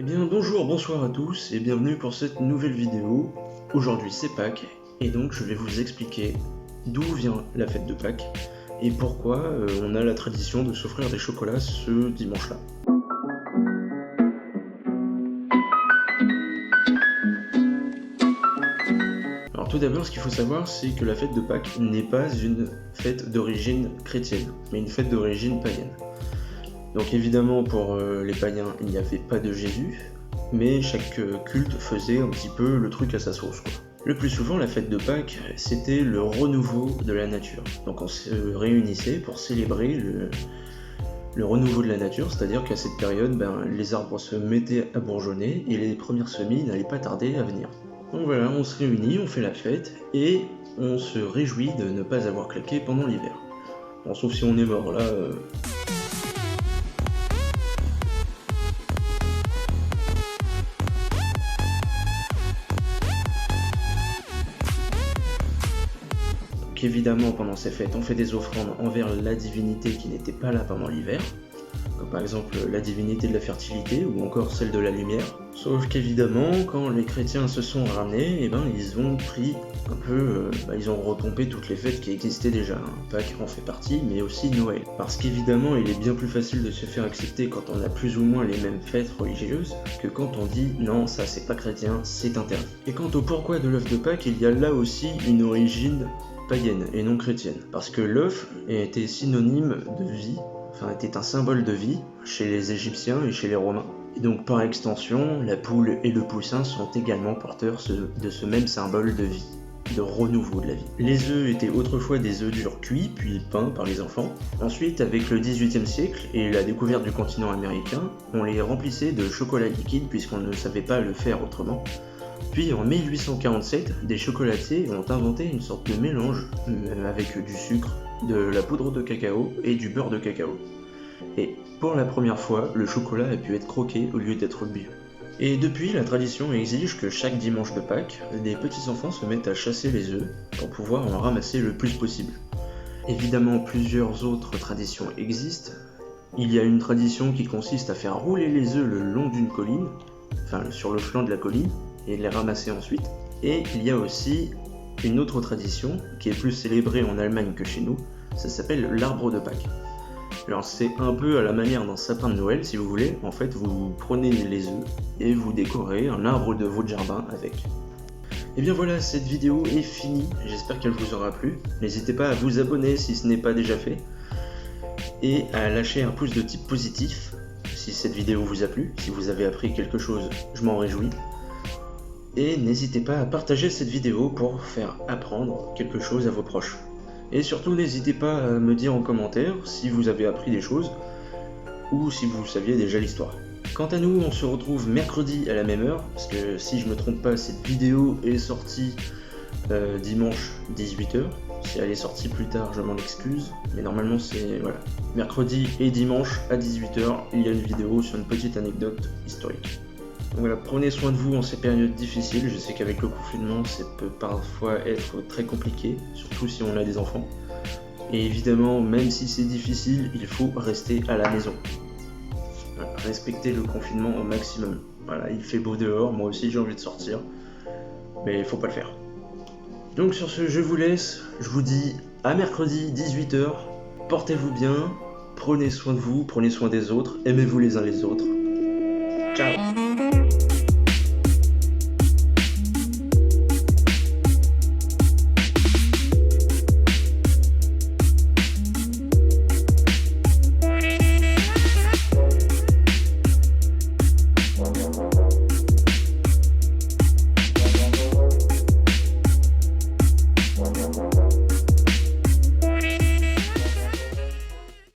bien bonjour, bonsoir à tous et bienvenue pour cette nouvelle vidéo. Aujourd'hui c'est Pâques et donc je vais vous expliquer d'où vient la fête de Pâques et pourquoi on a la tradition de s'offrir des chocolats ce dimanche-là. Alors tout d'abord, ce qu'il faut savoir, c'est que la fête de Pâques n'est pas une fête d'origine chrétienne, mais une fête d'origine païenne. Donc évidemment, pour les païens, il n'y avait pas de Jésus, mais chaque culte faisait un petit peu le truc à sa sauce, quoi. Le plus souvent, la fête de Pâques, c'était le renouveau de la nature. Donc on se réunissait pour célébrer le renouveau de la nature, c'est-à-dire qu'à cette période, les arbres se mettaient à bourgeonner et les premières semis n'allaient pas tarder à venir. Donc voilà, on se réunit, on fait la fête et on se réjouit de ne pas avoir claqué pendant l'hiver. Bon, sauf si on est mort, là... Donc évidemment, pendant ces fêtes, on fait des offrandes envers la divinité qui n'était pas là pendant l'hiver, comme par exemple la divinité de la fertilité ou encore celle de la lumière. Sauf qu'évidemment, quand les chrétiens se sont ramenés, ils ont pris un peu, ils ont repompé toutes les fêtes qui existaient déjà. Pâques en fait partie, mais aussi Noël. Parce qu'évidemment, il est bien plus facile de se faire accepter quand on a plus ou moins les mêmes fêtes religieuses que quand on dit non, ça c'est pas chrétien, c'est interdit. Et quant au pourquoi de l'œuf de Pâques, il y a là aussi une origine païenne et non chrétienne. Parce que l'œuf était synonyme de vie, était un symbole de vie chez les Égyptiens et chez les Romains. Et donc par extension, la poule et le poussin sont également porteurs de ce même symbole de vie, de renouveau de la vie. Les œufs étaient autrefois des œufs durs cuits, puis peints par les enfants. Ensuite, avec le XVIIIe siècle et la découverte du continent américain, on les remplissait de chocolat liquide puisqu'on ne savait pas le faire autrement. Puis en 1847, des chocolatiers ont inventé une sorte de mélange avec du sucre, de la poudre de cacao et du beurre de cacao. Et pour la première fois, le chocolat a pu être croqué au lieu d'être bu. Et depuis, la tradition exige que chaque dimanche de Pâques, des petits enfants se mettent à chasser les œufs pour pouvoir en ramasser le plus possible. Évidemment, plusieurs autres traditions existent. Il y a une tradition qui consiste à faire rouler les œufs le long d'une colline, sur le flanc de la colline, et les ramasser ensuite. Et il y a aussi une autre tradition qui est plus célébrée en Allemagne que chez nous, ça s'appelle l'arbre de Pâques. Alors c'est un peu à la manière d'un sapin de Noël si vous voulez, en fait vous prenez les œufs et vous décorez un arbre de votre jardin avec. Et bien voilà, cette vidéo est finie, j'espère qu'elle vous aura plu. N'hésitez pas à vous abonner si ce n'est pas déjà fait, et à lâcher un pouce de type positif si cette vidéo vous a plu, si vous avez appris quelque chose, je m'en réjouis. Et n'hésitez pas à partager cette vidéo pour faire apprendre quelque chose à vos proches. Et surtout n'hésitez pas à me dire en commentaire si vous avez appris des choses ou si vous saviez déjà l'histoire. Quant à nous, on se retrouve mercredi à la même heure, parce que si je me trompe pas, cette vidéo est sortie dimanche 18h. Si elle est sortie plus tard, je m'en excuse, mais normalement c'est mercredi et dimanche à 18h, il y a une vidéo sur une petite anecdote historique. Donc voilà, prenez soin de vous en ces périodes difficiles. Je sais qu'avec le confinement, ça peut parfois être très compliqué, surtout si on a des enfants. Et évidemment, même si c'est difficile, il faut rester à la maison. Voilà, respectez le confinement au maximum. Voilà, il fait beau dehors, moi aussi j'ai envie de sortir, mais il faut pas le faire. Donc sur ce, je vous laisse, je vous dis à mercredi 18h, portez-vous bien, prenez soin de vous, prenez soin des autres, aimez-vous les uns les autres. Ciao.